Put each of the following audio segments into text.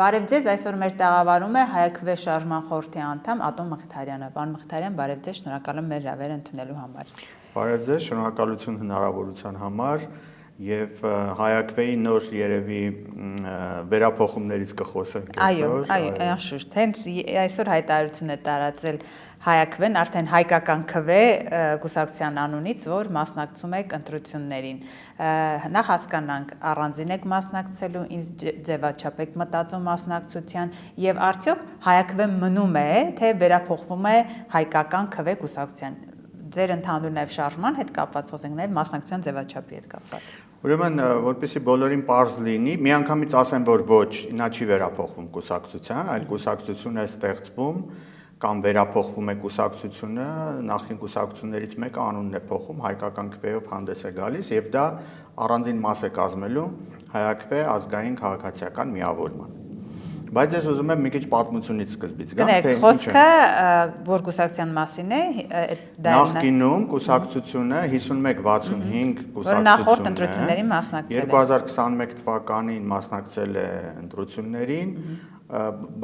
Բարև ձեզ, այսօր մեր տաղավարում է Հայաքվե շարժման խորհրդի անդամ Ատոմ Մխիթարյանը։ Պարոն Մխիթարյան, բարև ձեզ, շնորհակալ եմ մեր հրավերը ընդունելու համար։ Բարև ձեզ, շնորհակալություն հնարավորության համար եւ Հայաքվեի նոր երևի վերափոխումներից կխոսենք այսօր։ Այո, անշուշտ, հենց այսօր հայտարարություն է տարածել Հայաքվեն, արդեն հայկական քվե կուսակցության անունից, որ մասնակցում եք ընտրություններին։ Նախ հասկանանք, առանձին եք մասնակցելու, ինչ ձևաչափ եք մտածում մասնակցության եւ արդյոք Հայաքվեն մնում է, թե վերափոխվում է հայկական քվե կուսակցության։ Ձեր ընդհանուր նաև շարժման հետ կապված խոսենք, նաև մասնակցության ձևաչափի հետ կապված։ Ուրեմն, որպեսզի բոլորին պարզ լինի, միանգամից ասեմ, որ ոչ, նա չի վերափոխվում կուսակցության, այլ կուսակցություն է ստեղծվում կամ վերափոխվում է կուսակցությունը, նախկին կուսակցություններից մեկը անունն է փոխում, հայկական քվեով հանդես է գալիս եւ դա առանձին մաս է կազմելու Հայաքվե ազգային քաղաքացիական միավորման։ Բայց ես ուզում եմ մի քիչ պատմությունից սկզբից գամ, թե խոսքը որ կուսակցության մասին է, նախկինում կուսակցությունը 51-65 կուսակցությունը նախորդ ընտրություններին մասնակցել է 2021 թվականին մասնակցել է ընտրություններին,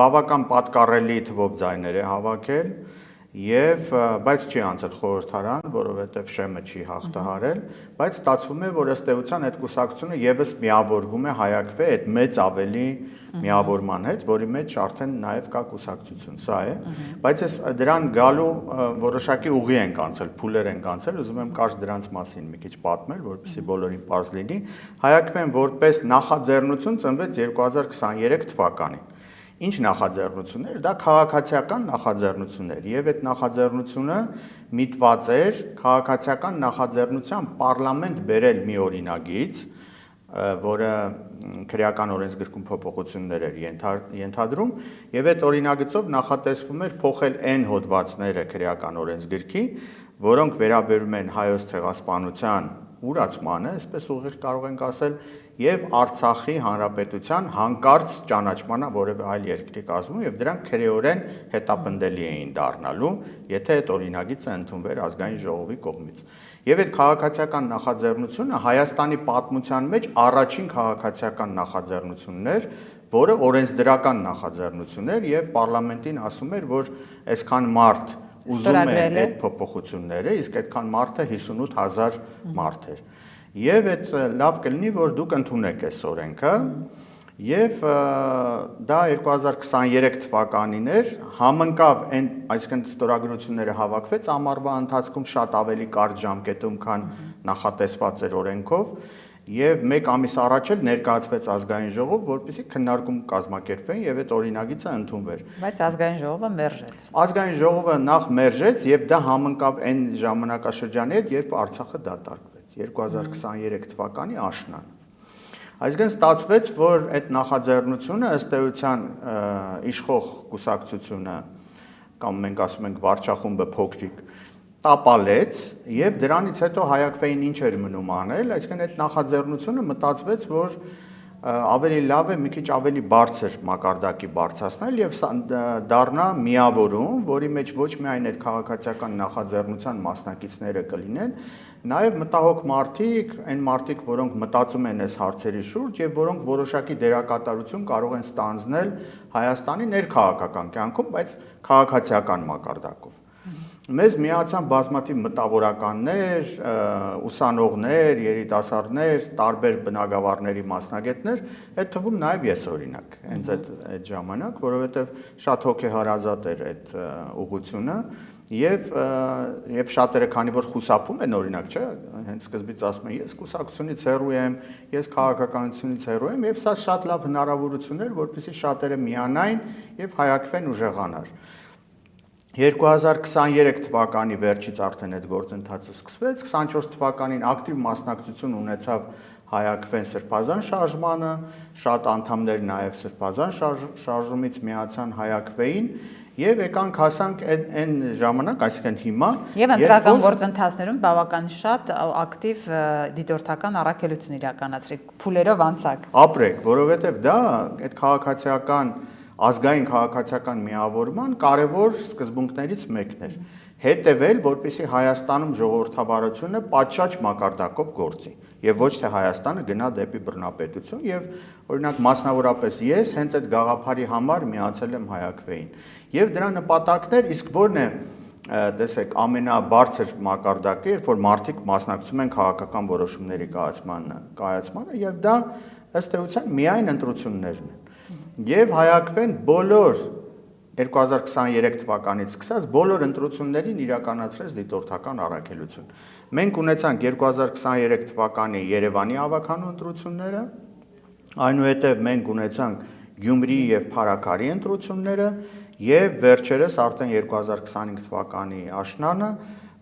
բավական պատկառելի թվով ձայներ է հավաքել եւ բայց չի անցել խորհրդարան, որովհետեւ շեմը չի հաղթահարել, բայց ստացվում է, որ ըստ էության այդ կուսակցությունը եւս միավորվում է Հայաքվե այդ մեծ ավելի միավորման հետ, որի մեջ արդեն նաեւ կա կուսակցություն, սա է, բայց ես դրան գալու որոշակի ուղի ենք անցել, փուլեր ենք անցել, ուզում եմ կարճ դրանց մասին մի քիչ պատմել, որպեսզի բոլորին պարզ լինի։ Հայաքվեն որպես նախաձեռնություն ծնվեց 2023 թվականին։ Ինչ նախաձեռնություններ, դա քաղաքացիական նախաձեռնություններ եւ այդ նախաձեռնությունը միտված էր քաղաքացիական նախաձեռնության պարլամենտ բերել մի օրինագիծ, որը քրեական օրենսգրքում փոփոխություններ էր ենթադրում եւ այդ օրինագծով նախատեսվում էր փոխել այն հոդվածները քրեական օրենսգրքի, որոնք վերաբերում են հայոց ցեղասպանության ուրացմանը, այսպես ուղիղ կարող ենք ասել, եւ Արցախի հանրապետության հանկարծ ճանաչմանը որևէ այլ երկրի կազմում եւ դրանք քրեորեն հետապնդելի էին դառնալու, եթե այդ օրինագիծը ընդունվեր ազգային ժողովի կողմից։ Եվ այդ քաղաքացիական նախաձեռնությունը Հայաստանի պատմության մեջ առաջին քաղաքացիական նախաձեռնությունն էր, որը օրենսդրական նախաձեռնություն էր եւ պարլամենտին ասում էր, որ այսքան մարդ ուզում է այդ փոփոխությունները, իսկ այդքան մարդը 58000 մարդ էր։ Եվ այդ լավ կլինի, որ դուք ընդունեք այս օրենքը, եւ դա 2023 թվականին էր, համընկավ այն, այսինքն ստորագրությունները հավաքվեց ամառվա ընթացքում շատ ավելի կարճ ժամկետում, քան նախատեսված էր օրենքով, եւ մեկ ամիս առաջ էլ ներկայացվեց ազգային ժողով, որպեսզի քննարկում կազմակերպվեն եւ այդ օրինագիծը ընդունվեր։ Բայց ազգային ժողովը մերժեց։ Ազգային ժողովը նախ մերժեց եւ դա համընկավ այն ժամանակաշրջանի հետ, երբ Արցախը դատարկվեց 2023 թվականի աշնան։ Այսինքն ստացվեց, որ այդ նախաձեռնությունը ըստ էության իշխող կուսակցությունը կամ մենք ասում ենք վարչախումբը փոքրիկ տապալեց եւ դրանից հետո Հայաքվեին ինչ էր մնում անել, այսինքն այդ նախաձեռնությունը մտածվեց, որ ավելի լավ է մի քիչ ավելի բարձր մակարդակի բարձրացնել եւ դառնա միավորում, որի մեջ ոչ միայն այդ քաղաքացիական նախաձեռնության մասնակիցները կլինեն, նաեւ մտահոգ մարդիկ, այն մարդիկ, որոնք մտածում են այս հարցերի շուրջ եւ որոնք որոշակի դերակատարություն կարող են ստանձնել Հայաստանի ներքաղաքական կյանքում, բայց քաղաքացիական մակարդակով։ Մեզ միացան բազմաթիվ մտավորականներ, ուսանողներ, երիտասարդներ, տարբեր բնագավառների մասնագետներ, այդ թվում նաև ես օրինակ, հենց այդ ժամանակ, որովհետև շատ հոգեհարազատ էր այդ ուղղությունը եւ շատերը քանի որ խուսափում են օրինակ, չէ, հենց սկզբից ասում են, ես կուսակցությունից հեռու եմ, ես քաղաքականությունից հեռու եմ եւ սա շատ լավ հնարավորություն էր, որպեսզի շատերը միանային եւ Հայաքվեն ուժեղանար։ 2023 թվականի վերջից արդեն այդ գործընթացը սկսվեց, 24 թվականին ակտիվ մասնակցություն ունեցավ Հայաքվեն սրբազան շարժմանը, շատ անդամներ նաև սրբազան շարժումից միացան Հայաքվեին եւ եկանք հասանք այն ժամանակ, այսինքն հիմա եւ ընտրական գործընթացներում բավական շատ ակտիվ դիտորդական առաքելություն իրականացրեք, փուլերով անցակ։ Ապրեք, որովհետեւ դա այդ քաղաքացիական ազգային քաղաքացիական միավորման կարևոր սկզբունքներից մեկն էր։ հետևել, որպեսզի Հայաստանում ժողովրդավարությունը պատշաճ մակարդակով գործի եւ ոչ թե Հայաստանը գնա դեպի բռնապետություն եւ օրինակ մասնավորապես ես հենց այդ գաղափարի համար միացել եմ Հայաքվեին եւ դրա նպատակներ իսկ որն է տեսեք ամենաբարձր մակարդակը երբ որ մարդիկ մասնակցում են քաղաքական որոշումների կայացմանը եւ դա ըստ էության միայն ընտրություններն են եւ Հայաքվեն բոլոր 2023 թվականից սկսած բոլոր ընտրություններին իրականացրեց դիտորդական առաքելություն։ Մենք ունեցանք 2023 թվականի Երևանի ավագանու ընտրությունները, այնուհետև մենք ունեցանք Գյումրիի եւ Փարաքարի ընտրությունները եւ վերջերս արդեն 2025 թվականի աշնանը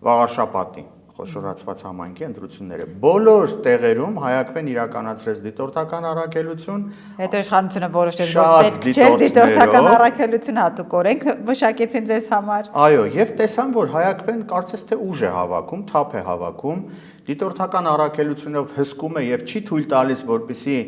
Վաղաշապատի խոշորացված համայնքի ընտրությունները բոլոր տեղերում Հայաքվեն իրականացրեց դիտորդական առաքելություն հետաշխանությունը որոշեց որ պետք չէ դիտորդական առաքելություն հատուկորեն մշակեցին ձեզ համար այո եւ տեսան որ Հայաքվեն կարծես թե ուժ է հավաքում թափ է հավաքում դիտորդական առաքելությունով հսկում է եւ չի թույլ տալիս որպեսի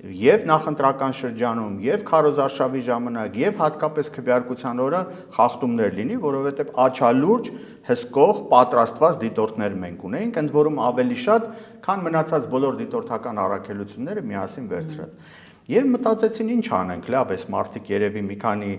եւ նախընտրական շրջանում եւ քարոզարշավի ժամանակ եւ հատկապես քվեարկության օրը խախտումներ լինի, որովհետեւ աչալուրջ հսկող պատրաստված դիտորդներ մենք ունենք, ընդ որում ավելի շատ, քան մնացած բոլոր դիտորդական առաքելությունները միասին վերցրած։ Եվ մտածեցին ինչ անենք, լավ, այս մարդիկ երևի մի քանի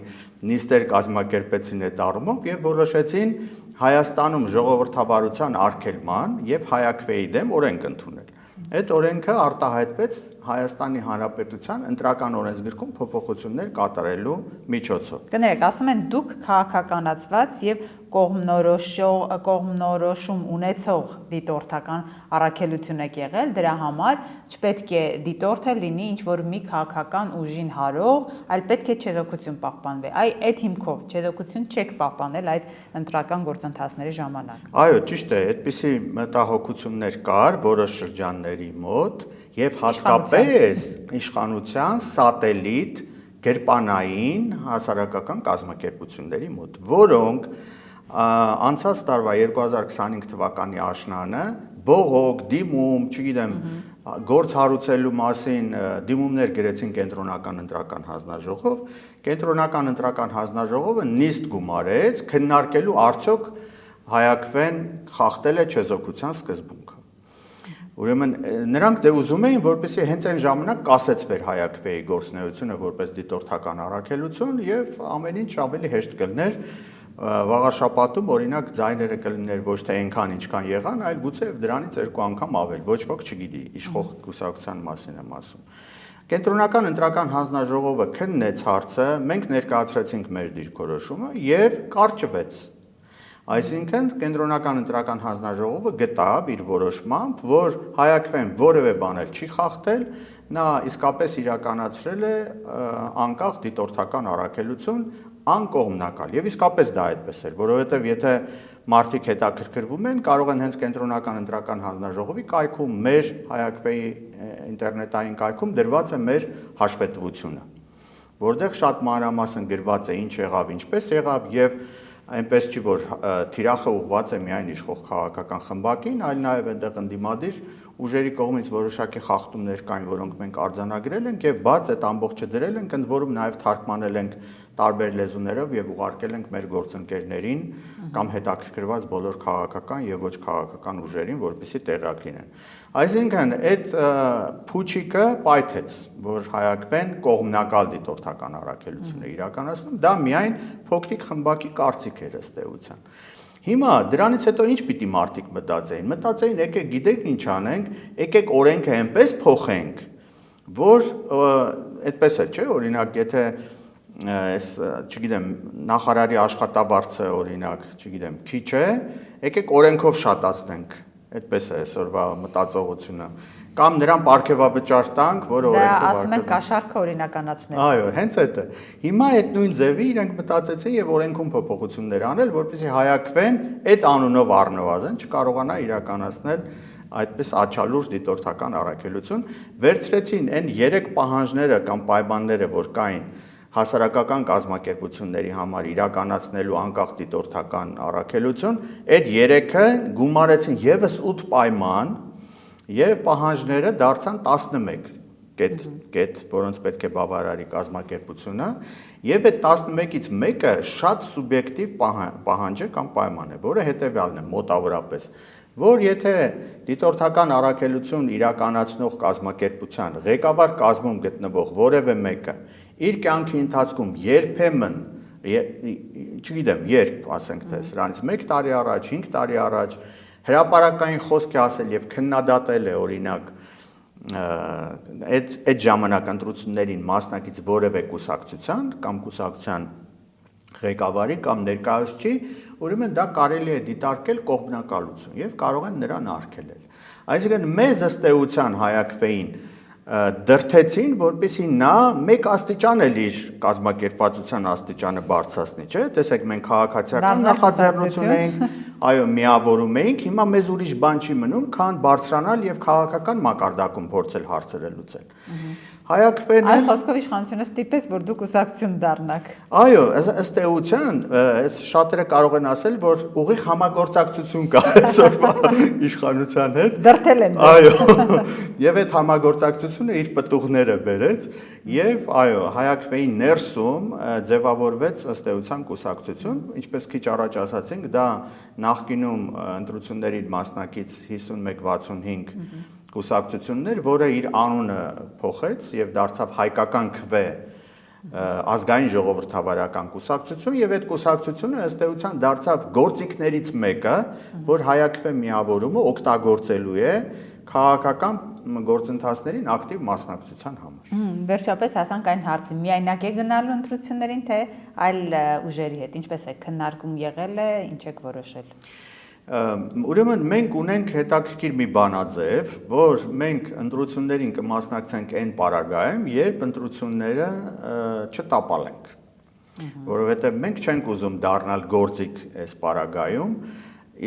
նիստեր կազմակերպեցին այդ առումով եւ որոշեցին Հայաստանում ժողովրդավարության արգելման եւ Հայաքվեի դեմ օրենք ընդունել։ Այդ օրենքը արտահայտվեց Հայաստանի Հանրապետության ընտրական օրենսգրքում փոփոխություններ կատարելու միջոցով։ Կներեք, ասում են դուք քաղաքականացված եւ կողմնորոշում ունեցող դիտորդական առաքելություն եք եղել, դրա համար չպետք է դիտորդը լինի ինչ-որ մի քաղաքական ուժին հարող, այլ պետք է չեզոքություն պահպանվի։ Այդ հիմքով չեզոքություն չեք պահպանել այդ ընտրական գործընթացների ժամանակ։ Այո, ճիշտ է, այդպիսի մտահոգություններ կար որոշ շրջանների մոտ եւ հատկապես իշխանության սատելիտ գրպանային հասարակական կազմակերպությունների մոտ, որոնք անցած տարվա 2025 թվականի աշնանը բողոք, դիմում, չգիտեմ, գործ հարուցելու մասին դիմումներ գրեցին կենտրոնական ընտրական հանձնաժողով, կենտրոնական ընտրական հանձնաժողովը նիստ գումարեց քննարկելու արդյոք Հայաքվեն խախտել է չեզոքության սկզբունքը։ Ուրեմն նրանք դե ուզում էին, որպեսզի հենց այն ժամանակ կասեցվեր Հայաքվեի գործունեությունը որպես դիտորդական առաքելություն եւ ամեն ինչ ավելի հեշտ կլներ Վաղաշապատում օրինակ ձայները կլիներ ոչ թե այնքան ինչքան եղան, այլ գուցե դրանից 2 անգամ ավել, ոչ ոք չգիտի, իշխող կուսակցության մասին եմ ասում։ Կենտրոնական ընտրական հանձնաժողովը քննեց հարցը, մենք ներկայացրեցինք մեր դիրքորոշումը եւ կարճվեց։ Այսինքն կենտրոնական ընտրական հանձնաժողովը գտավ իր որոշմամբ, որ Հայաքվեն որևէ բան չի խախտել, նա իսկապես իրականացրել է անկախ դիտորդական առաքելություն անկողմնակալ եւ իսկապես դա այդպես էր, որովհետեւ եթե մարդիկ հետաքրքրվում են, կարող են հենց կենտրոնական ընտրական հանձնաժողովի կայքում մեր Հայաքվեի ինտերնետային կայքում դրված է մեր հաշվետվությունը, որտեղ շատ մանրամասն գրված է ինչ եղավ, ինչպես եղավ եւ այնպես չի որ թիրախը ուղղված է միայն իշխող քաղաքական խմբակին, այլ նաեւ այնտեղ ընդդիմադիր ուժերի կողմից որոշակի խախտումներ կային, որոնք մենք արձանագրել ենք եւ բաց այդ ամբողջը դրել ենք, ընդ որում նաեւ թարգմանել ենք տարբեր լեզուներով եւ ուղարկել ենք մեր գործընկերներին կամ հետաքրքրված բոլոր քաղաքական եւ ոչ քաղաքական ուժերին, որպեսզի տեղյակ լինեն։ Այսինքն այդ փուչիկը պայթեց, որ Հայաքվեն կողմնակալ դիտորդական առաքելություն է իրականացնում, դա միայն փոքրիկ խմբակի կարծիք էր ըստ էության։ Հիմա դրանից հետո ինչ պիտի մարդիկ մտածեին։ Մտածեին, եկեք գիտեք ինչ անենք, եկեք օրենքը այնպես փոխենք, որ այդպես է, չէ՞, օրինակ, եթե այս, չգիտեմ, նախարարի աշխատավարձը օրինակ, չգիտեմ, քիչ է, եկեք օրենքով շատացնենք, այդպես է այսօրվա մտածողությունը, կամ նրան պարգևավճար տանք, որը օրենքով դա ասում են կաշառքը օրինականացնել։ Այո, հենց այդ է։ Հիմա այդ նույն ձևի իրենք մտածեցին եւ օրենքում փոփոխություններ անել, որպեսզի Հայաքվեն այդ անունով առնվազն չկարողանա իրականացնել այդպես աչալուրջ դիտորդական առաքելություն, վերցրեցին այն 3 պահանջները կամ պայմանները, որ կային հասարակական կազմակերպությունների համար իրականացնելու անկախ դիտորդական առաքելություն, այդ 3-ը գումարեցին եւս 8 պայման եւ պահանջները դարձան 11 կետ, որոնց պետք է բավարարի կազմակերպությունը, եւ այդ 11-ից մեկը շատ սուբյեկտիվ պահանջ է կամ պայման է, որը հետեւյալն է մոտավորապես, որ եթե դիտորդական առաքելություն իրականացնող կազմակերպության ղեկավար կազմում գտնվող որևէ մեկը իր կյանքի ընթացքում երբեմն, չգիտեմ, երբ, ասենք թե սրանից 1 տարի առաջ, 5 տարի առաջ հրապարակային խոսք է ասել եւ քննադատել է օրինակ այդ ժամանակ ընտրություններին մասնակից որևէ կուսակցության կամ կուսակցության ղեկավարի կամ ներկայացուցչի, ուրեմն դա կարելի է դիտարկել կողմնակալություն եւ կարող են նրան արգելել։ Այսինքն մեզ ըստ էության Հայ-ԱԿՎ-ին դրթեցին, որպեսզի նա մեկ աստիճան էլ իր կազմակերպվածության աստիճանը բարձրացնի, չէ՞։ Տեսեք, մենք քաղաքացիական նախաձեռնություն էինք, այո, միավորում էինք, հիմա մեզ ուրիշ բան չի մնում, քան բարձրանալ եւ քաղաքական մակարդակում փորձել հարցերը լուծել։ Հայ-ԱԿՎ-ն այլ խոսքով իշխանությունը ստիպեց, որ դուք կուսակցություն դառնաք։ Այո, ըստ էության, այս շատերը կարող են ասել, որ ուղիղ համագործակցություն կա այսօրվա իշխանության հետ։ Դրթել են ձեզ։ Այո, եւ այդ համագործակցությունը իր պտուղները բերեց եւ այո, Հայ-ԱԿՎ-ի ներսում ձևավորվեց ըստ էության կուսակցություն, ինչպես քիչ առաջ ասացինք, դա նախկինում ընտրությունների մասնակից 51-65 կուսակցություններ, որը իր անունը փոխեց եւ դարձավ Հայկական քվե ազգային ժողովրդավարական կուսակցություն եւ այդ կուսակցությունը ըստ էության դարձավ գործիքներից մեկը, որ Հայ-ԱԿՎ միավորումը օգտագործելու է քաղաքական գործընթացներին ակտիվ մասնակցության համար։ Վերջապես հասանք այն հարցին, միայնակ է գնալու ընտրություններին, թե այլ ուժերի հետ, ինչպես է քննարկում եղել է, ինչ եք որոշել։ Ուրեմն մենք ունենք հետաքրքիր մի բանաձև, որ մենք ընտրություններին կմասնակցենք այն պարագայում, երբ ընտրությունները չտապալենք, որովհետև մենք չենք ուզում դառնալ գործիք այս պարագայում,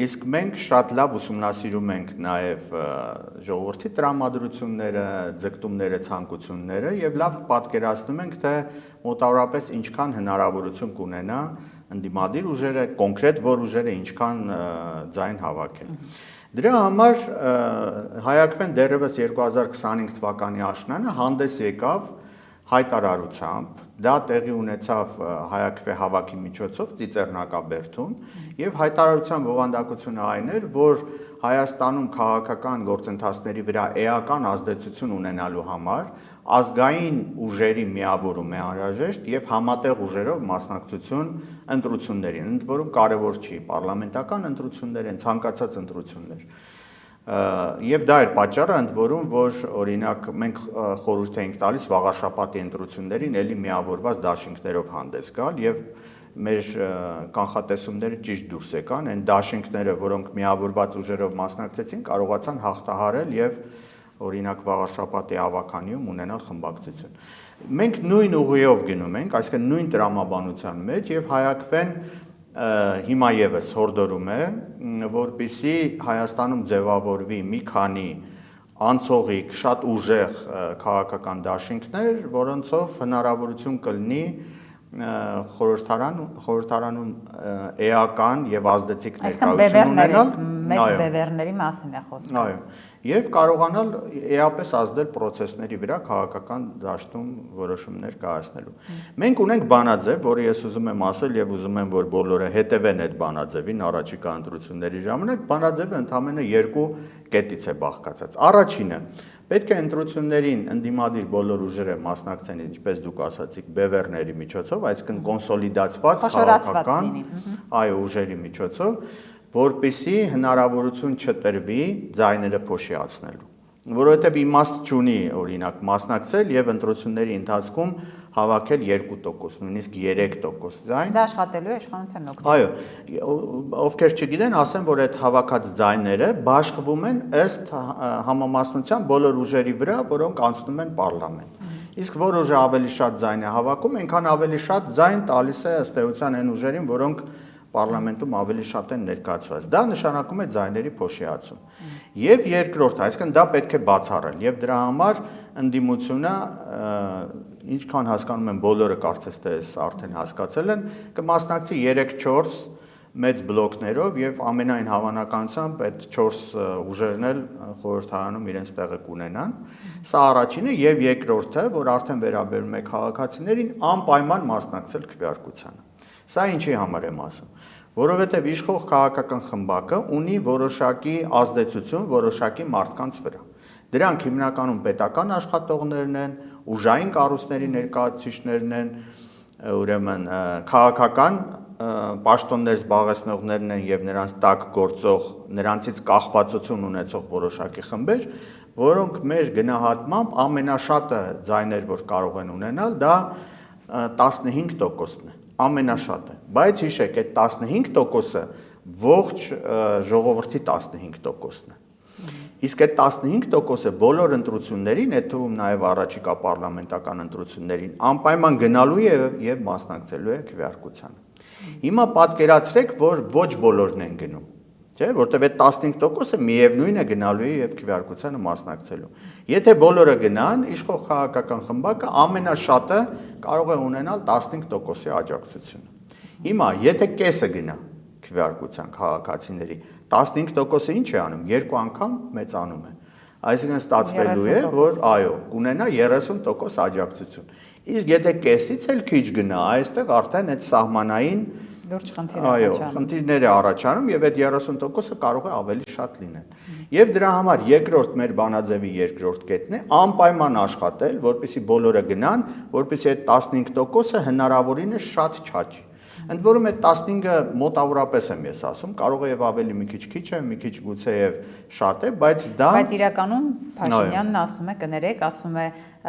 իսկ մենք շատ լավ ուսումնասիրում ենք նաև ժողովրդի տրամադրությունները, ձգտումները, ցանկությունները եւ լավ պատկերացնում ենք, թե մոտավորապես ինչքան հնարավորություն կունենա ընդդիմադիր ուժերը, կոնկրետ որ ուժերը ինչքան ձայն հավաքեն։ Դրա համար Հայ-ԱԿՎ-ն դեռևս 2025 թվականի աշնանը հանդես եկավ հայտարարությամբ, դա տեղի ունեցավ Հայ-ԱԿՎ հավաքի միջոցով Ծիծեռնակաբերդում եւ հայտարարության բովանդակությունը այն էր, որ Հայաստանում քաղաքական գործընթացների վրա էական ազդեցություն ունենալու համար ազգային ուժերի միավորում է անհրաժեշտ եւ համատեղ ուժերով մասնակցություն ընտրություններին, ընդ որում կարևոր չի պարլամենտական ընտրություններ են, ցանկացած ընտրություններ։ Եվ դա էր պատճառը, ընդ որում, որ օրինակ մենք խորհուրդ էինք տալիս վաղաշաբաթի ընտրություններին էլի միավորված դաշինքներով հանդես գալ եւ մեր կանխատեսումները ճիշտ դուրս եկան, այն դաշինքները, որոնք միավորված ուժերով մասնակցեցին, կարողացան հաղթահարել եւ օրինակ վաղաշաբաթի ավականիում ունենալ խմբակցություն։ Մենք նույն ուղիով գնում ենք, այսինքն նույն տրամաբանության մեջ եւ Հայ-ԱԿՎ-ն հիմա եւս հորդորում է, որպեսզի Հայաստանում ձևավորվի մի քանի անցողիկ, շատ ուժեղ քաղաքական դաշինքներ, որոնցով հնարավորություն կլինի խորհրդարանում էական եւ ազդեցիկ ներկայություն ունենալ, մեծ բևեռների մասին է խոսքը։ Այո, եւ կարողանալ էապես ազդել process-ների վրա քաղաքական դաշտում որոշումներ կայացնելու։ Մենք ունենք բանաձև, որը ես ուզում եմ ասել եւ ուզում եմ, որ բոլորը հետևեն այդ բանաձևին առաջիկա ընտրությունների ժամանակ, բանաձևը ընդամենը երկու կետից է բաղկացած։ Առաջինը պետք է ընտրություններին ընդդիմադիր բոլոր ուժերը մասնակցեն, ինչպես դուք ասացիք, բևեռների միջոցով, այսինքն կոնսոլիդացված քաղաքական այո ուժերի միջոցով, որպեսզի հնարավորություն չտրվի ձայները փոշիացնելու, որովհետև իմաստ չունի օրինակ մասնակցել եւ ընտրությունների ընթացքում հավաքել 2%, նույնիսկ 3% ձայն։ Դա աշխատելու է իշխանության օգտին։ Այո, ովքեր չգիտեն, ասեմ, որ այդ հավաքած ձայները բաշխվում են ըստ համամասնության բոլոր ուժերի վրա, որոնք անցնում են պարլամենտ։ Իսկ որ ուժը ավելի շատ ձայն է հավաքում, այնքան ավելի շատ ձայն տալիս է ըստ էության այն ուժերին, որոնք պարլամենտում ավելի շատ են ներկայացված։ Դա նշանակում է ձայների փոշիացում։ Եվ երկրորդ, այսինքն դա պետք է բացառել եւ դրա համար ընդդիմությունը ինչքան հասկանում եմ բոլորը կարծես թե արդեն հասկացել են, կմասնակցի 3-4 մեծ բլոկներով եւ ամենայն հավանականությամբ այդ 4 ուժերն էլ խորհրդարանում իրենց տեղը կունենան։ Սա առաջինը եւ երկրորդը, որ արդեն վերաբերում է քաղաքացիներին, անպայման մասնակցել քվեարկությանը։ Սա ինչի համար եմ ասում, որովհետեւ իշխող քաղաքական խմբակը ունի որոշակի ազդեցություն որոշակի մարդկանց վրա։ Դրանք հիմնականում պետական աշխատողներն են, ուժային կառույցների ներկայացուցիչներն են, ուրեմն քաղաքական պաշտոններ զբաղեցնողներն են եւ նրանց տակ գործող, նրանցից կախվածություն ունեցող որոշակի խմբեր, որոնք մեր գնահատմամբ ամենաշատը ձայներ, որ կարող են ունենալ, դա 15%-ն է, ամենաշատը։ Բայց հիշեք, այդ 15%-ը ողջ ժողովրդի 15%-ն է։ Իսկ այդ 15%-ը բոլոր ընտրություններին, այդ թվում նաև առաջիկա պարլամենտական ընտրություններին, անպայման գնալու է եւ մասնակցելու է քվեարկությանը։ Հիմա պատկերացրեք, որ ոչ բոլորն են գնում, չէ՞, որտեղ այդ 15%-ը միևնույն է գնալու է եւ քվեարկությանը մասնակցելու։ Եթե բոլորը գնան, իշխող քաղաքական խմբակը ամենաշատը կարող է ունենալ 15%-ի աջակցություն։ Հիմա, եթե կեսը գնա քվեարկության քաղաքացիների, 15%-ը ինչ է անում, 2 անգամ մեծանում է։ Այսինքն ստացվելու է, որ այո, կունենա 30% աջակցություն։ Իսկ եթե կեսից էլ քիչ գնա, այստեղ արդեն այդ սահմանային լուրջ խնդիր այո, խնդիրներ է առաջանում եւ այդ 30%-ը կարող է ավելի շատ լինել։ Եվ դրա համար երկրորդ մեր բանաձևի երկրորդ կետն է անպայման աշխատել, որպեսզի բոլորը գնան, որպեսզի այդ 15%-ը հնարավորինս շատ չաճի։ Ընդ որում այդ 15-ը մոտավորապես եմ ես ասում, կարող է եւ ավելի մի քիչ է, մի քիչ գուցե եւ շատ է, բայց դա Բայց իրականում Փաշինյանն ասում է, կներեք, ասում է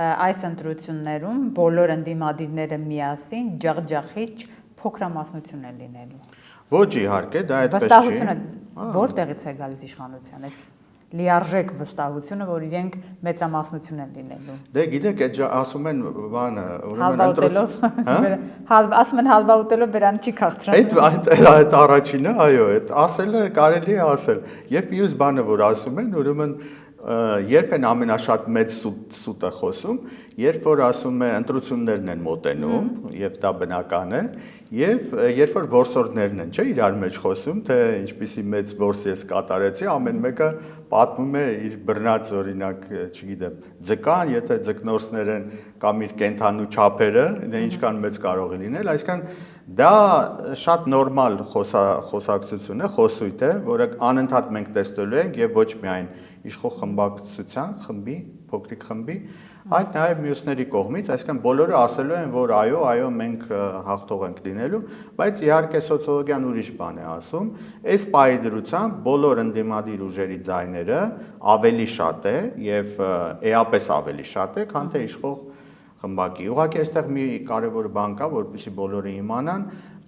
այս ընտրություններում բոլոր ընդդիմադիրները միասին ջախջախիչ փոքրամասնություն են լինելու։ Ոչ իհարկե, դա այդպես չի։ Վստահությունը որտեղից է գալիս իշխանության, այս լիարժեք վստահությունը, որ իրենք մեծամասնություն են լինելու։ Դե գիտեք, այդ ասում են բանը, ասում են հալվա ուտելով բերան չի քաղցրանում։ Այդ առաջինը, այո, այդ ասելը կարելի է ասել։ Եվ մյուս բանը, որ ասում են, ուրեմն երբ են ամենաշատ մեծ սուտը խոսում, երբ որ ասում է ընտրություններն են մոտենում, եւ դա բնական է, եւ երբ որ որսորդներն են, չէ, իրար մեջ խոսում, թե ինչպիսի մեծ որս ես կատարեցի, ամեն մեկը պատմում է իր բռնած օրինակ, չգիտեմ, ձկան, եթե ձկնորսներ են կամ իր կենթանու չափերը, դա ինչքան մեծ կարող է լինել, այսինքն դա շատ նորմալ խոսակցություն է, խոսույթ է, որը անընդհատ մենք տեսնելու ենք եւ ոչ միայն իշխող խմբակցության խմբի, փոքրիկ խմբի, այլ նաև մյուսների կողմից, այսինքն բոլորը ասելու են, որ այո, մենք հաղթող ենք լինելու, բայց իհարկե սոցիոլոգիան ուրիշ բան է ասում, այս պահի դրությամբ բոլոր ընդդիմադիր ուժերի ձայները ավելի շատ է եւ էապես ավելի շատ է, քան թե իշխող խմբակի։ Ուղղակի այստեղ մի կարևոր բան կա, որպեսզի բոլորը իմանան,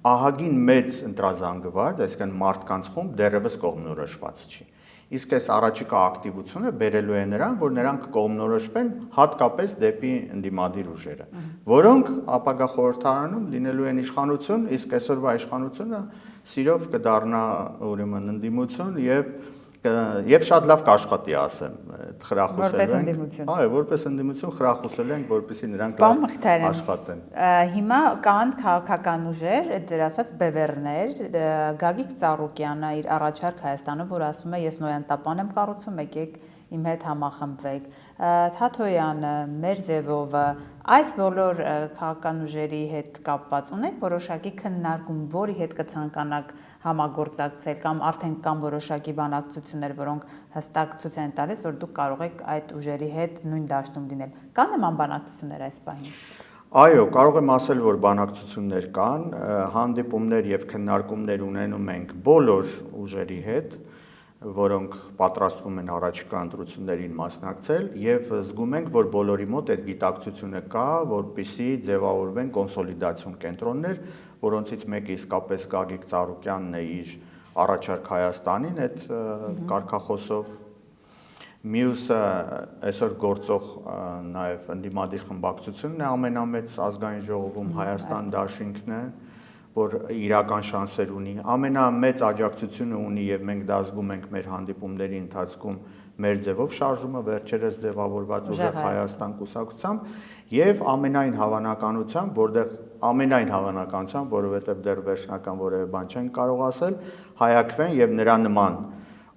ահագին մեծ ընտրազանգված, այսինքն մարդկանց խումբ դեռևս կողմնորոշված չի։ Իսկ այս առաջիկա ակտիվությունը բերելու է նրան, որ նրանք կողմնորոշվեն հատկապես դեպի ընդդիմադիր ուժերը, որոնք ապագա խորհրդարանում լինելու են իշխանություն, իսկ այսօրվա իշխանությունը սիրով կդառնա ուրեմն ընդդիմություն եւ շատ լավ կաշխատի, ասեմ, խրախուսելու ենք։ Այո, որպես ընդդիմություն խրախուսել ենք, որպեսզի նրանք աշխատեն։ Հիմա կան քաղաքական ուժեր, դեր ասած բևեռներ, Գագիկ Ծառուկյանը իր առաջարկ Հայաստանում, որ ասում է ես նոյանտապան եմ կառուցում, եկեք իմ հետ համախմբվեք, Թաթոյանը, Մերձևովը, այս բոլոր քաղաքական ուժերի հետ կապված ունեք որոշակի քննարկում, որի հետ կցանկանաք համագործակցել կամ արդեն կան որոշակի բանակցություններ, որոնք հստակ ցույց են տալիս, որ դուք կարող եք այդ ուժերի հետ նույն դաշտում լինել։ Կան նման բանակցություններ այս պահին։ Այո, կարող եմ ասել, որ բանակցություններ կան, հանդիպումներ եւ քննարկումներ ունենում ենք բոլոր ուժերի հետ, որոնք պատրաստվում են առաջիկա ընտրություններին մասնակցել եւ զգում ենք, որ բոլորի մոտ այդ գիտակցությունը կա, որպեսզի ձևավորվեն կոնսոլիդացիոն կենտրոններ, որոնցից մեկը իսկապես Գագիկ Ծառուկյանն է իր առաջարկ Հայաստանին այդ կարգախոսով, մյուսը այսօր գործող նաեւ ընդդիմադիր խմբակցությունն է ամենամեծ ազգային ժողովում Հայաստան դաշինքն է, որ իրական շանսեր ունի, ամենամեծ աջակցությունը ունի եւ մենք դա զգում ենք մեր հանդիպումների ընթացքում Մերձևով շարժումը վերջերս ձևավորված ուժեղ Հայաստան կուսակցությամբ եւ ամենայն հավանականությամբ, որտեղ ամենայն հավանականությամբ, որովհետև դեռ վերջնական որևէ բան չեն կարող ասել, հայաքվեն եւ նրա նման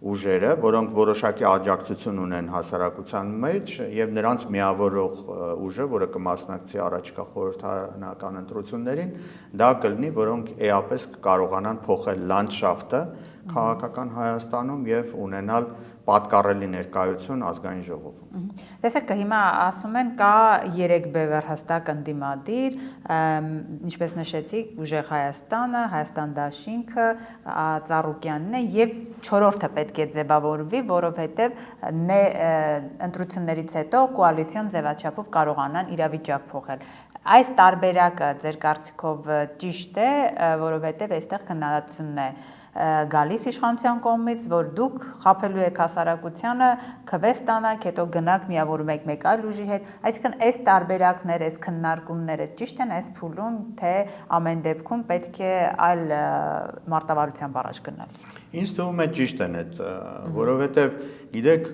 ուժերը, որոնք որոշակի աջակցություն ունեն հասարակության մեջ եւ նրանց միավորող ուժը, որը կմասնակցի առաջկա խորհրդարանական ընտրություններին, դա կլինի, որոնք էապես կկարողանան փոխել լանդշաֆտը քաղաքական Հայաստանում եւ ունենալ պատկառելի ներկայություն ազգային ժողովում։ Տեսեք, հիմա ասում են կա 3 բևեռ հստակ ընդդիմադիր, ինչպես նշեցիք, Ուժեղ Հայաստանը, Հայաստան դաշինքը, Ծառուկյանն է եւ 4-րդը պետք է ձևավորվի, որովհետեւ ընտրություններից հետո կոալիցիոն ձևաչափով կարողանան իրավիճակ փոխել։ Այս տարբերակը ձեր կարծիքով ճիշտ է, որովհետեւ այստեղ քննադատությունն է գալիս իշխանության կողմից, որ դուք խաբելու եք հասարակությանը, քվե ստանաք, հետո գնաք միավորում եք մեկ այլ ուժի հետ, այսինքն այս տարբերակները, այս քննարկումները ճիշտ են այս փուլում, թե ամեն դեպքում պետք է այլ մարտավարությամբ առաջ գնալ։ Ինձ թվում է ճիշտ են այդ, որովհետև գիտեք,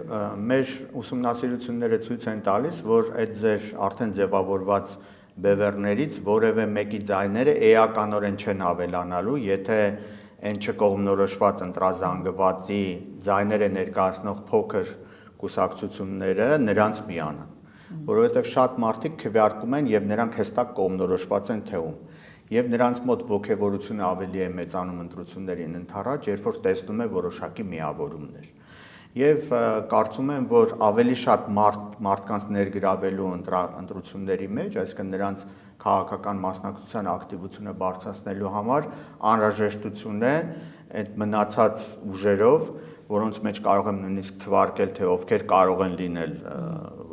մեր ուսումնասիրությունները ցույց են տալիս, որ այդ ձեր արդեն ձևավորված բևեռներից որևէ մեկի ձայները էականորեն չեն ավելանալու, եթե այն չկողմնորոշված ընտրազանգվածի ձայները ներկայացնող փոքր կուսակցությունները նրանց միանան, որովհետև շատ մարդիկ քվեարկում են եւ նրանք հստակ կողմնորոշված են թեում, եւ նրանց մոտ ոգևորությունը ավելի է մեծանում ընտրություններին ընդառաջ, երբ որ տեսնում է որոշակի միավորումներ։ Եվ կարծում եմ, որ ավելի շատ մարդկանց ներգրավելու ընտրությունների մեջ, այսինքն նրանց քաղաքական մասնակցության ակտիվությունը բարձրացնելու համար անհրաժեշտություն է այդ մնացած ուժերով, որոնց մեջ կարող եմ նույնիսկ թվարկել, թե ովքեր կարող են լինել,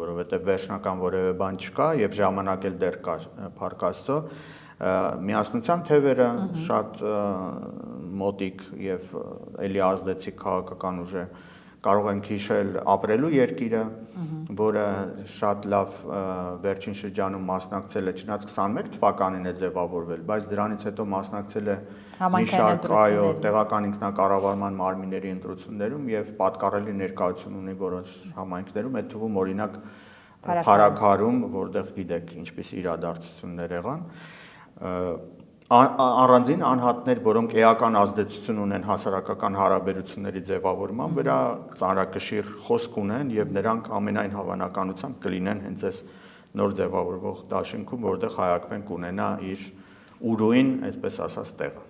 որովհետև վերջնական որևէ բան չկա եւ ժամանակ էլ դեռ կա, փառք Աստծո, միասնության թևերը շատ մոտիկ եւ էլի ազդեցիկ քաղաքական ուժ է, կարող ենք հիշել ապրելու երկիրը, որը շատ լավ վերջին շրջանում մասնակցել է, չնայած 21 թվականին է ձևավորվել, բայց դրանից հետո մասնակցել է մի շարք տեղական ինքնակառավարման մարմինների ընտրություններում եւ պատկառելի ներկայություն ունի որոշ համայնքներում, այդ թվում օրինակ Փարաքարում, որտեղ գիտեք ինչպես իրադարձություններ եղան, առանձին անհատներ, որոնք էական ազդեցություն ունեն հասարակական հարաբերությունների ձևավորման վրա, ծանրակշիռ խոսք ունեն եւ նրանք ամենայն հավանականությամբ կլինեն հենց այս նոր ձևավորվող դաշինքում, որտեղ հայակվեն կունենա իր ուրույն, այսպես ասած, տեղը։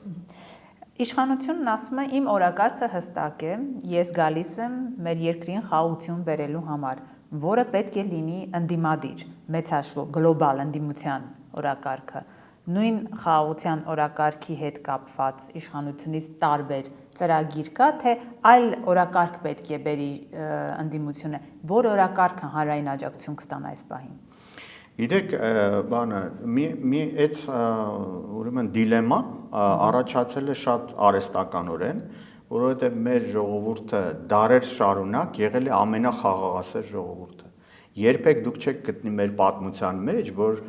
Իշխանությունն ասում է իմ օրակարգը հստակ է, ես գալիս եմ մեր երկրին խաղաղություն բերելու համար, որը պետք է լինի ընդդիմադիր, մեծ հաշվով գլոբալ ընդդիմության օրակարգը։ Նույն խաղաղության օրակարգի հետ կապված իշխանությունից տարբեր ծրագիր կա, թե այլ օրակարգ պետք է բերի ընդդիմությունը, որ օրակարգը հանրային աջակցություն կստանա այս պահին։ Գիտեք, բանը, մի այդ ուրեմն դիլեմա առաջացել է շատ արհեստականորեն, որովհետև մեր ժողովուրդը դարեր շարունակ եղել է ամենախաղաղասեր ժողովուրդը։ Երբեք դուք չեք գտնի մեր պատմության մեջ, որ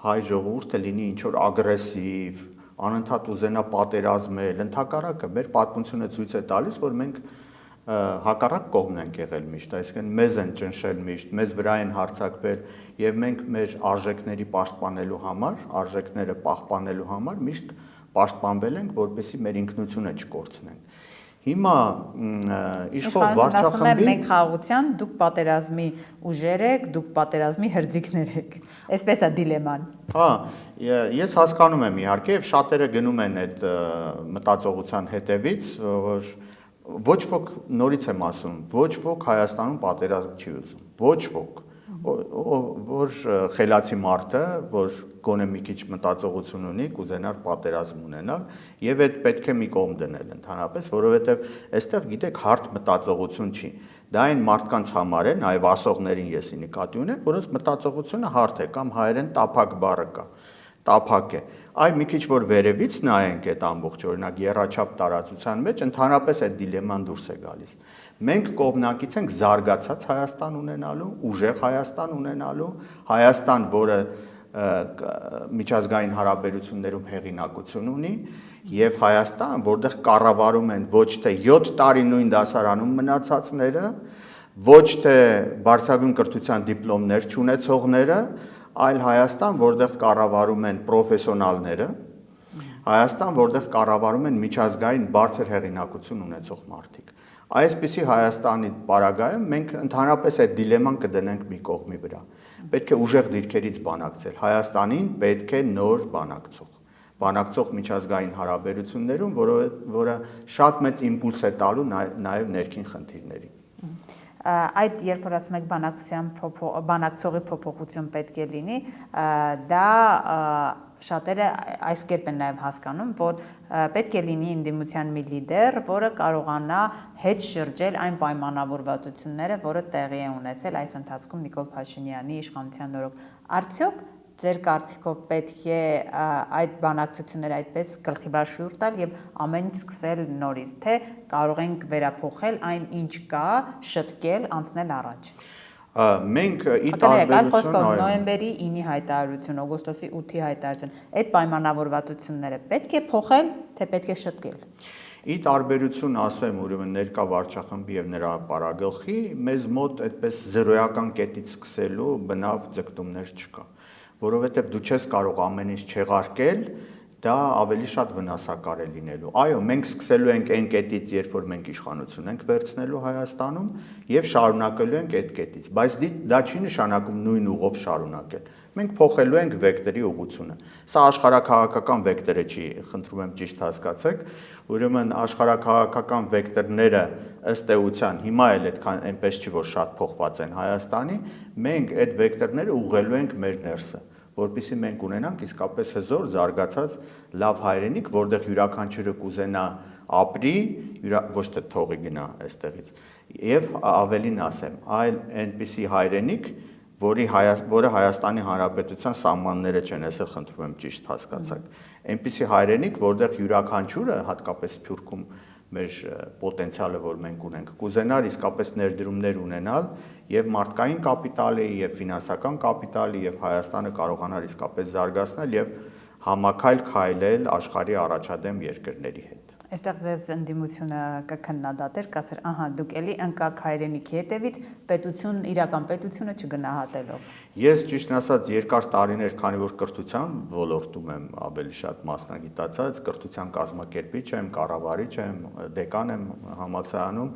հայ ժողովուրդը լինի ինչ-որ ագրեսիվ, անընդհատ ուզենա պատերազմել, ընդհակառակը մեր պատմությունը ցույց է տալիս, որ մենք հակառակ կողմն ենք եղել միշտ, այսինքն մեզ են ճնշել միշտ, մեզ վրա են հարձակվել եւ մենք մեր արժեքների պաշտպանելու համար, արժեքները պահպանելու համար միշտ պաշտպանվել ենք, որպեսզի մեր ինքնությունը չկորցնենք։ Հիմա իշխող վարչախմբի մենք խաղաղության, դուք պատերազմի ուժեր եք, դուք պատերազմի հրձիկներ եք։ Այսպես է դիլեման։ Հա, ես հասկանում եմ իհարկե եւ շատերը գնում են այդ մտածողության հետևից, որ ոչ ոք, նորից եմ ասում, ոչ ոք Հայաստանում պատերազմ չի ուզում, ոչ ոք, որ խելացի մարդը, որ գոնե մի քիչ մտածողություն ունի, կուզենար պատերազմ ունենալ եւ այդ պետք է մի կողմ դնել ընդհանրապես, որովհետեւ այստեղ գիտեք հարթ մտածողություն չի։ Դա այն մարդկանց համար է, նաեւ ասողներին եսի նկատի ունեմ, որոնց մտածողությունը հարթ է կամ հայերեն տափակ բառը կա։ Տափակ է։ Այ մի քիչ որ վերևից նայենք այդ ամբողջ օրինակ եռաչափ տարածության մեջ ընդհանրապես այդ դիլեման դուրս է գալիս։ Մենք կողմնակից ենք զարգացած Հայաստան ունենալու, ուժեղ Հայաստան ունենալու, Հայաստան, որը միջազգային հարաբերություններում հեղինակություն ունի, եւ Հայաստան, որտեղ կառավարում են ոչ թե 7 տարի նույն դասարանում մնացածները, ոչ թե բարձրագույն կրթության դիպլոմներ չունեցողները, այլ Հայաստան, որտեղ կառավարում են պրոֆեսիոնալները, Հայաստան, որտեղ կառավարում են միջազգային բարձր հեղինակություն ունեցող մարդիկ։ Այսպիսի Հայաստանի պարագայում մենք ընդհանրապես այդ դիլեման կդնենք մի կողմի վրա։ Պետք է ուժեղ դիրքերից բանակցել։ Հայաստանին պետք է նոր բանակցող միջազգային հարաբերություններում, որը շատ մեծ իմպուլս է տալու նաև ներքին խնդիրներին։ Այդ երբ որ ասում եք բանակցողի փոփոխություն պետք է լինի, դա շատերը այս կերպ են նաև հասկանում, որ պետք է լինի ընդդիմության մի լիդեր, որը կարողանա հետ շրջել այն պայմանավորվածությունները, որը տեղի է ունեցել այս ընթացքում Նիկոլ Փաշինյանի իշխանության օրոք։ Արդյոք ձեր կարծիքով պետք է այդ բանակցությունները այդպես գլխիբար տալ եւ ամեն ինչ սկսել նորից, թե կարող ենք վերափոխել այն ինչ կա, շտկել, անցնել առաջ։ Մենք ի տարբերություն նոյեմբերի 9-ի հայտարարություն, օգոստոսի 8-ի հայտարարություն, այդ պայմանավորվածությունները պետք է փոխել, թե պետք է շտկել։ Ի տարբերություն ասեմ, ուրեմն ներկա վարչախմբի եւ նրա պարագլխի, մեզ մոտ այդպես զրոյական կետից սկսելու բնավ ձգտումներ չկա, որովհետեւ դու չես կարող ամեն ինչ չեղարկել, դա ավելի շատ վնասակար է լինելու։ Այո, մենք սկսելու ենք այն կետից, երբ որ մենք իշխանություն ենք վերցնելու Հայաստանում եւ շարունակելու ենք այդ կետից, բայց դա չի նշանակում նույն ուղով շարունակել։ Մենք փոխելու ենք վեկտորի ուղղությունը։ Սա աշխարհաքաղաքական վեկտորը չի, խնդրում եմ ճիշտ հասկացեք, ուրեմն աշխարհաքաղաքական վեկտորները ըստ էության հիմա էլ այդքան այնպես չի, որ շատ փոխված են Հայաստանի, մենք այդ վեկտորները ուղղելու ենք մեր ներսը, որպեսզի մենք ունենանք իսկապես հզոր զարգացած լավ հայրենիք, որտեղ յուրաքանչյուրը կուզենա ապրի, ոչ թե թողի գնա այստեղից։ Եվ ավելին ասեմ, այլ այնպիսի հայրենիք, որը Հայաստանի Հանրապետության սահմանները չեն, այսօր խնդրում եմ ճիշտ հասկացաք։ Այնպիսի հայրենիք, որտեղ յուրաքանչյուրը, հատկապես Սփյուռքում մեր պոտենցիալը, որ մենք ունենք, կուզենար իսկապես ներդրումներ ունենալ եւ մարդկային կապիտալի եւ ֆինանսական կապիտալի եւ Հայաստանը կարողանար իսկապես զարգացնել եւ համակայլ քայլել աշխարհի առաջադեմ երկրների հետ։ Այստեղ ձեր ընդդիմությունը կքննադատեր, կասեր, ահա դուք էլի ընկաք հայրենիքի հետևից, իրական պետությունը չգնահատելով։ Ես ճիշտն ասած երկար տարիներ, քանի որ կրթության ոլորտում եմ ավելի շատ մասնագիտացած, կրթության կազմակերպիչ եմ, կառավարիչ եմ, դեկան եմ համալսարանում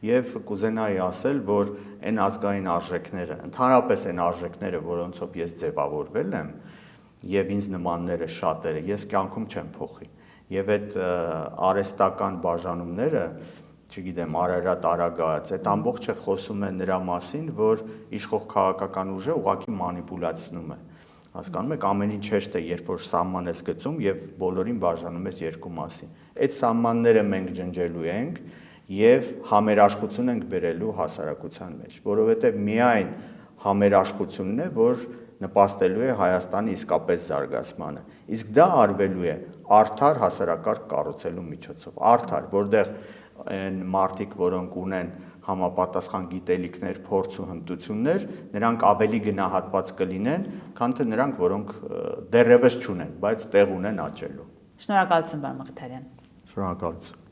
եւ կուզենայի ասել, որ այն ազգային արժեքները, ընդհանրապես այն արժեքները, որոնցով ես ձևավորվել եմ եւ ինձ նմանները շատերը, ես կյանքում չեմ փոխի։ Եվ այդ արհեստական բաժանումները, չգիտեմ, Արարատ, Արագահաց, այդ ամբողջը խոսում է նրա մասին, որ իշխող քաղաքական ուժը ուղղակի մանիպուլացնում է։ Հասկանում եք, ամեն ինչ հեշտ է, երբ որ սահման ես գծում եւ բոլորին բաժանում ես երկու մասի։ Այդ սահմանները մենք ջնջելու ենք եւ համերաշխություն ենք բերելու հասարակության մեջ, որովհետեւ միայն համերաշխությունն է, որ նպաստելու է Հայաստանի իսկապես զարգացմանը։ Իսկ դա արվելու է արդար հասարակարգ կառուցելու միջոցով։ Արդար, որտեղ այն մարդիկ, որոնք ունեն համապատասխան գիտելիքներ, փորձ ու հմտություններ, նրանք ավելի գնահատված կլինեն, քան թե նրանք, որոնք դեռևս չունեն, բայց տեղ ունեն աճելու։ Շնորհակալություն, պարոն Մխիթարյան։ Շնորհակալություն։